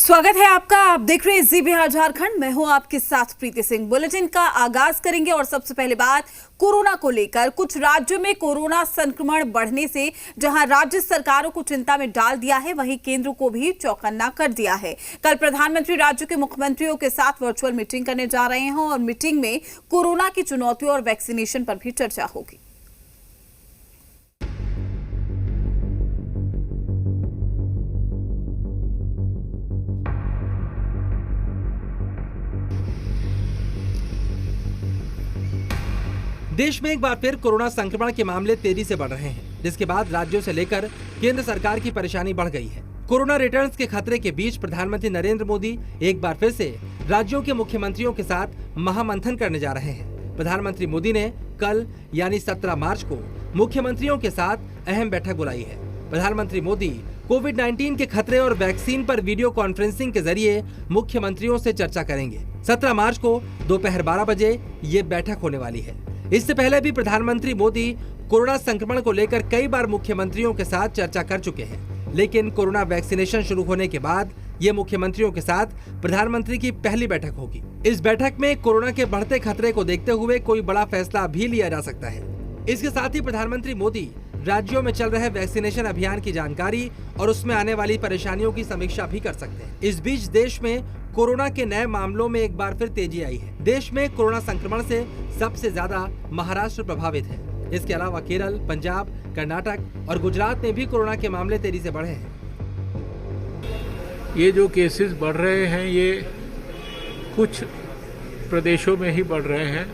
स्वागत है आपका। आप देख रहे हैं जी बिहार झारखंड। मैं हूं आपके साथ प्रीति सिंह। बुलेटिन का आगाज करेंगे और सबसे पहले बात कोरोना को लेकर। कुछ राज्यों में कोरोना संक्रमण बढ़ने से जहां राज्य सरकारों को चिंता में डाल दिया है, वहीं केंद्र को भी चौकन्ना कर दिया है। कल प्रधानमंत्री राज्यों के मुख्यमंत्रियों के साथ वर्चुअल मीटिंग करने जा रहे हैं और मीटिंग में कोरोना की चुनौतियों और वैक्सीनेशन पर भी चर्चा होगी। देश में एक बार फिर कोरोना संक्रमण के मामले तेजी से बढ़ रहे हैं, जिसके बाद राज्यों से लेकर केंद्र सरकार की परेशानी बढ़ गई है। कोरोना रिटर्न्स के खतरे के बीच प्रधानमंत्री नरेंद्र मोदी एक बार फिर से राज्यों के मुख्यमंत्रियों के साथ महामंथन करने जा रहे हैं। प्रधानमंत्री मोदी ने कल यानी 17 मार्च को मुख्यमंत्रियों के साथ अहम बैठक बुलाई है। प्रधानमंत्री मोदी कोविड-19 के खतरे और वैक्सीन पर वीडियो कॉन्फ्रेंसिंग के जरिए मुख्यमंत्रियों से चर्चा करेंगे। 17 मार्च को दोपहर 12 बजे ये बैठक होने वाली है। इससे पहले भी प्रधानमंत्री मोदी कोरोना संक्रमण को लेकर कई बार मुख्यमंत्रियों के साथ चर्चा कर चुके हैं, लेकिन कोरोना वैक्सीनेशन शुरू होने के बाद ये मुख्यमंत्रियों के साथ प्रधानमंत्री की पहली बैठक होगी। इस बैठक में कोरोना के बढ़ते खतरे को देखते हुए कोई बड़ा फैसला भी लिया जा सकता है। इसके साथ ही प्रधानमंत्री मोदी राज्यों में चल रहे वैक्सीनेशन अभियान की जानकारी और उसमें आने वाली परेशानियों की समीक्षा भी कर सकते हैं। इस बीच देश में कोरोना के नए मामलों में एक बार फिर तेजी आई है। देश में कोरोना संक्रमण से सबसे ज्यादा महाराष्ट्र प्रभावित है। इसके अलावा केरल, पंजाब, कर्नाटक और गुजरात में भी कोरोना के मामले तेजी से बढ़े हैं। ये जो केसेस बढ़ रहे हैं, ये कुछ प्रदेशों में ही बढ़ रहे हैं।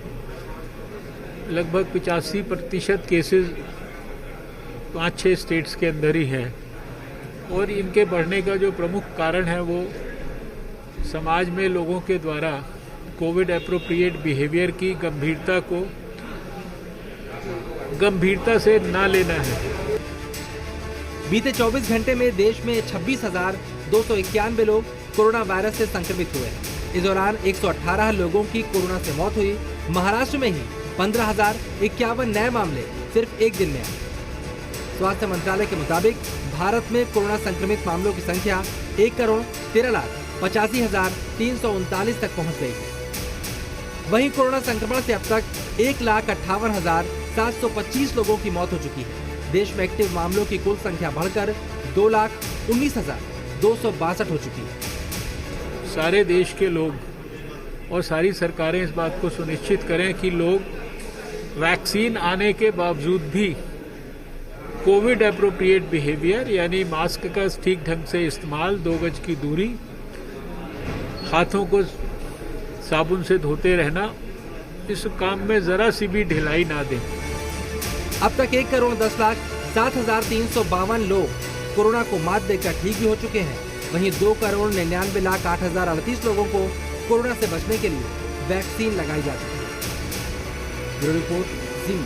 लगभग 85% केसेस 5-6 स्टेट्स के अंदर ही है और इनके बढ़ने का जो प्रमुख कारण है वो समाज में लोगों के द्वारा कोविड एप्रोप्रिएट बिहेवियर की गंभीरता से ना लेना है। बीते 24 घंटे में देश में 26,291 लोग कोरोना वायरस से संक्रमित हुए हैं। इस दौरान 118 लोगों की कोरोना से मौत हुई। महाराष्ट्र में ही 15,051 नए मामले सिर्फ एक दिन में आए। स्वास्थ्य मंत्रालय के मुताबिक भारत में कोरोना संक्रमित मामलों की संख्या 1,13,85,339 तक पहुंच गई है। वहीं कोरोना संक्रमण से अब तक 1,58,725 लोगों की मौत हो चुकी है। देश में एक्टिव मामलों की कुल संख्या बढ़कर 2,19,262 हो चुकी है। सारे देश के लोग और सारी सरकारें इस बात को सुनिश्चित करें कि लोग वैक्सीन आने के बावजूद भी कोविड एप्रोप्रिएट बिहेवियर यानी मास्क का ठीक ढंग से इस्तेमाल, 2 गज की दूरी, हाथों को साबुन से धोते रहना, इस काम में जरा सी भी ढिलाई ना दें। अब तक 1,10,07,352 लोग कोरोना को मात देकर ठीक भी हो चुके हैं। वहीं 2,99,08,038 लोगों को कोरोना से बचने के लिए वैक्सीन लगाई जा चुकी है। ब्यूरो रिपोर्ट जी।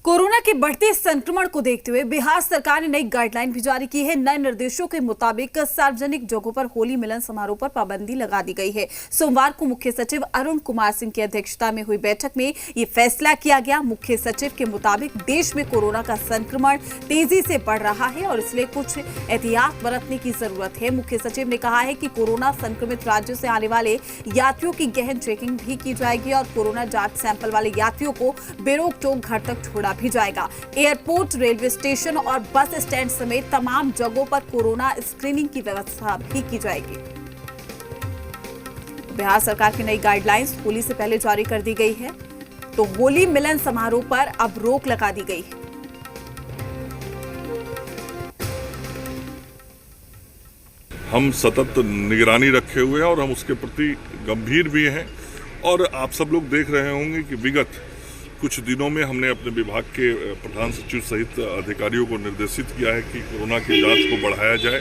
कोरोना के बढ़ते संक्रमण को देखते हुए बिहार सरकार ने नई गाइडलाइन भी जारी की है। नए निर्देशों के मुताबिक सार्वजनिक जगहों पर होली मिलन समारोह पर पाबंदी लगा दी गई है। सोमवार को मुख्य सचिव अरुण कुमार सिंह की अध्यक्षता में हुई बैठक में ये फैसला किया गया। मुख्य सचिव के मुताबिक देश में कोरोना का संक्रमण तेजी से बढ़ रहा है और इसलिए कुछ एहतियात बरतने की जरूरत है। मुख्य सचिव ने कहा है कि कोरोना संक्रमित राज्यों से आने वाले यात्रियों की गहन चेकिंग भी की जाएगी और कोरोना जांच सैंपल वाले यात्रियों को बेरोक टोक घर तक छोड़ा भी जाएगा। एयरपोर्ट, रेलवे स्टेशन और बस स्टैंड समेत तमाम जगहों पर कोरोना स्क्रीनिंग की व्यवस्था भी की जाएगी। बिहार सरकार की नई गाइडलाइंस होली से पहले जारी कर दी गई है, तो होली मिलन समारोह पर अब रोक लगा दी गई है। हम सतत निगरानी रखे हुए हैं और हम उसके प्रति गंभीर भी हैं। और आप सब लोग देख रहे होंगे कि विगत कुछ दिनों में हमने अपने विभाग के प्रधान सचिव सहित अधिकारियों को निर्देशित किया है कि कोरोना की जांच को बढ़ाया जाए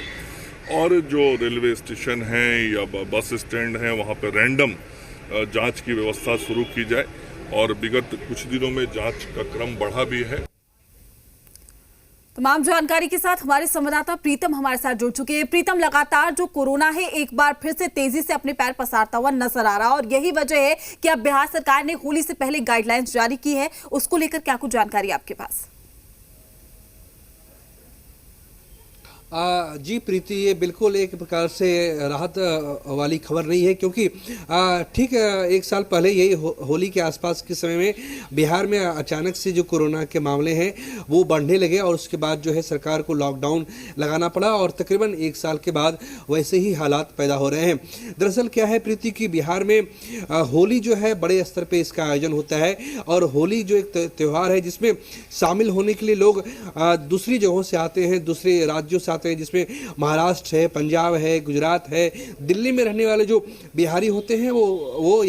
और जो रेलवे स्टेशन हैं या बस स्टैंड हैं वहां पर रैंडम जांच की व्यवस्था शुरू की जाए। और विगत कुछ दिनों में जांच का क्रम बढ़ा भी है। तमाम जानकारी के साथ हमारे संवाददाता प्रीतम हमारे साथ जुड़ चुके हैं। प्रीतम, लगातार जो कोरोना है एक बार फिर से तेजी से अपने पैर पसारता हुआ नजर आ रहा है और यही वजह है कि अब बिहार सरकार ने होली से पहले गाइडलाइंस जारी की है। उसको लेकर क्या कुछ जानकारी आपके पास? जी प्रीति, ये बिल्कुल एक प्रकार से राहत वाली खबर नहीं है, क्योंकि ठीक एक साल पहले यही होली के आसपास के समय में बिहार में अचानक से जो कोरोना के मामले हैं वो बढ़ने लगे और उसके बाद जो है सरकार को लॉकडाउन लगाना पड़ा और तकरीबन एक साल के बाद वैसे ही हालात पैदा हो रहे हैं। दरअसल क्या है प्रीति कि बिहार में होली जो है बड़े स्तर पे इसका आयोजन होता है और होली जो एक त्यौहार है जिसमें शामिल होने के लिए लोग दूसरी जगहों से आते हैं, दूसरे राज्यों से आते हैं, जिसमें महाराष्ट्र है, पंजाब है, गुजरात है, दिल्ली में रहने वाले जो बिहारी होते हैं वो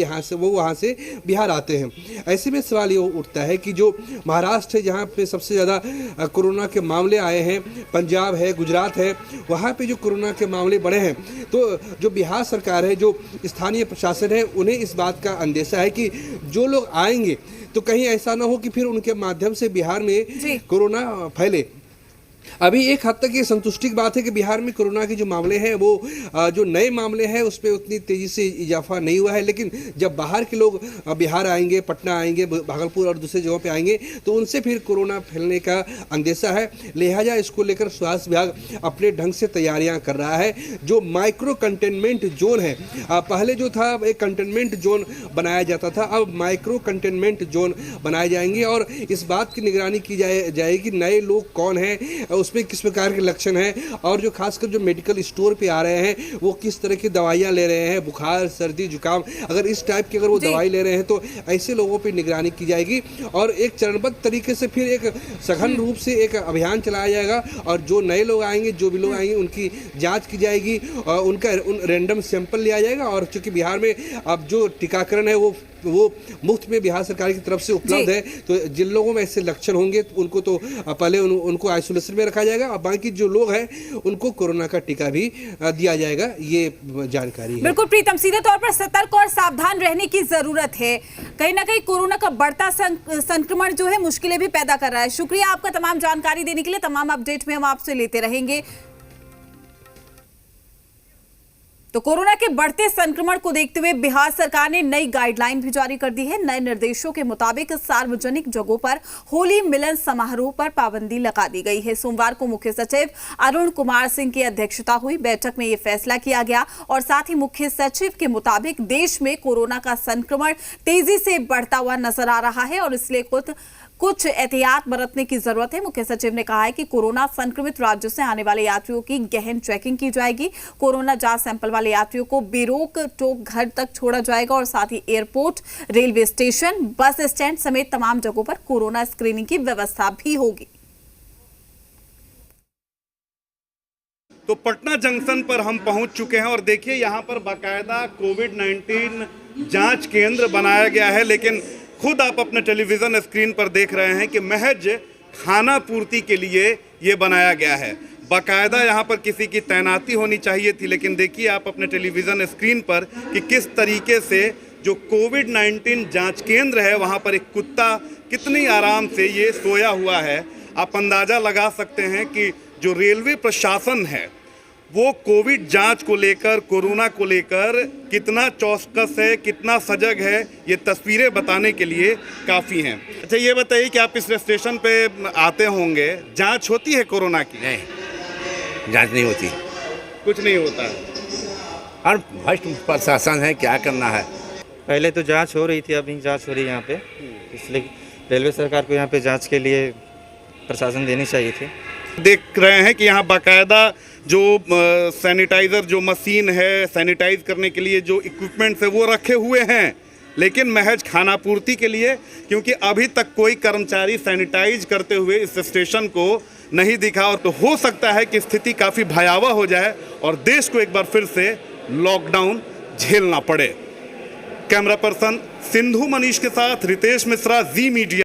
वहाँ से बिहार आते हैं। ऐसे में सवाल ये उठता है कि जो महाराष्ट्र है जहाँ पे सबसे ज़्यादा कोरोना के मामले आए हैं, पंजाब है, गुजरात है, वहाँ पे जो कोरोना के मामले बढ़े हैं, तो जो बिहार सरकार है, जो स्थानीय प्रशासन है, उन्हें इस बात का अंदेशा है कि जो लोग आएंगे तो कहीं ऐसा ना हो कि फिर उनके माध्यम से बिहार में कोरोना फैले। अभी एक हद तक ये संतुष्टि की बात है कि बिहार में कोरोना के जो मामले हैं वो जो नए मामले हैं उस पर उतनी तेज़ी से इजाफा नहीं हुआ है, लेकिन जब बाहर के लोग बिहार आएंगे, पटना आएंगे, भागलपुर और दूसरे जगहों पे आएंगे तो उनसे फिर कोरोना फैलने का अंदेशा है। लिहाजा इसको लेकर स्वास्थ्य विभाग अपने ढंग से तैयारियां कर रहा है। जो माइक्रो कंटेनमेंट जोन है, पहले जो था एक कंटेनमेंट जोन बनाया जाता था, अब माइक्रो कंटेनमेंट जोन बनाए जाएंगे और इस बात की निगरानी की जाएगी नए लोग कौन हैं, उसमें किस प्रकार के लक्षण हैं और जो खासकर जो मेडिकल स्टोर पे आ रहे हैं वो किस तरह की दवाइयां ले रहे हैं, बुखार, सर्दी, जुकाम, अगर इस टाइप की अगर वो दवाई ले रहे हैं तो ऐसे लोगों पे निगरानी की जाएगी और एक चरणबद्ध तरीके से फिर एक सघन रूप से एक अभियान चलाया जाएगा और जो नए लोग आएंगे, जो भी लोग आएंगे, उनकी जाँच की जाएगी और उनका रैंडम सैंपल लिया जाएगा। और चूंकि बिहार में अब जो टीकाकरण है वो मुफ्त में बिहार सरकार की तरफ से उपलब्ध है, तो जिन लोगों में ऐसे लक्षण होंगे उनको तो पहले उनको आइसोलेशन में रखा जाएगा और बाकी जो लोग हैं उनको कोरोना का टीका भी दिया जाएगा। ये जानकारी है। बिल्कुल प्रीतम, सीधे तौर पर सतर्क और सावधान रहने की जरूरत है। कहीं ना कहीं कोरोना का बढ़ता संक्रमण जो है मुश्किलें भी पैदा कर रहा है। शुक्रिया आपका तमाम जानकारी देने के लिए। तमाम अपडेट में हम आपसे लेते रहेंगे। तो कोरोना के बढ़ते संक्रमण को देखते हुए बिहार सरकार ने नई गाइडलाइन भी जारी कर दी है। नए निर्देशों के मुताबिक सार्वजनिक जगहों पर होली मिलन समारोह पर पाबंदी लगा दी गई है। सोमवार को मुख्य सचिव अरुण कुमार सिंह की अध्यक्षता हुई बैठक में यह फैसला किया गया और साथ ही मुख्य सचिव के मुताबिक देश में कोरोना का संक्रमण तेजी से बढ़ता हुआ नजर आ रहा है और इसलिए कुछ एहतियात बरतने की जरूरत है। मुख्य सचिव ने कहा है कि कोरोना संक्रमित राज्यों से आने वाले यात्रियों की गहन चेकिंग की जाएगी। कोरोना जांच सैंपल वाले यात्रियों को बेरोक टोक घर तक छोड़ा जाएगा और साथ ही airport, railway station, bus stand समेत तमाम जगहों पर कोरोना स्क्रीनिंग की व्यवस्था भी होगी। तो पटना जंक्शन पर हम पहुंच चुके हैं और देखिए यहाँ पर बाकायदा कोविड-19 जांच केंद्र बनाया गया है, लेकिन खुद आप अपने टेलीविज़न स्क्रीन पर देख रहे हैं कि महज खाना पूर्ति के लिए ये बनाया गया है। बाकायदा यहाँ पर किसी की तैनाती होनी चाहिए थी, लेकिन देखिए आप अपने टेलीविज़न स्क्रीन पर कि किस तरीके से जो कोविड-19 जांच केंद्र है वहाँ पर एक कुत्ता कितनी आराम से ये सोया हुआ है। आप अंदाज़ा लगा सकते हैं कि जो रेलवे प्रशासन है वो कोविड जांच को लेकर, कोरोना को लेकर कितना चौकस है, कितना सजग है, ये तस्वीरें बताने के लिए काफ़ी हैं। अच्छा ये बताइए कि आप इस स्टेशन पे आते होंगे, जांच होती है कोरोना की? नहीं, जांच नहीं होती, कुछ नहीं होता है और भ्रष्ट प्रशासन है, क्या करना है। पहले तो जांच हो रही थी, अभी जांच हो रही है यहाँ पे, इसलिए रेलवे सरकार को यहाँ पे जांच के लिए प्रशासन देनी चाहिए थी। देख रहे हैं कि यहाँ बाकायदा जो सैनिटाइज़र जो मशीन है, सैनिटाइज करने के लिए जो इक्विपमेंट्स है वो रखे हुए हैं, लेकिन महज खानापूर्ति के लिए, क्योंकि अभी तक कोई कर्मचारी सैनिटाइज करते हुए इस स्टेशन को नहीं दिखा। और तो हो सकता है कि स्थिति काफ़ी भयावह हो जाए और देश को एक बार फिर से लॉकडाउन झेलना पड़े। कैमरा पर्सन सिंधु मनीष के साथ रितेश मिश्रा, जी मीडिया।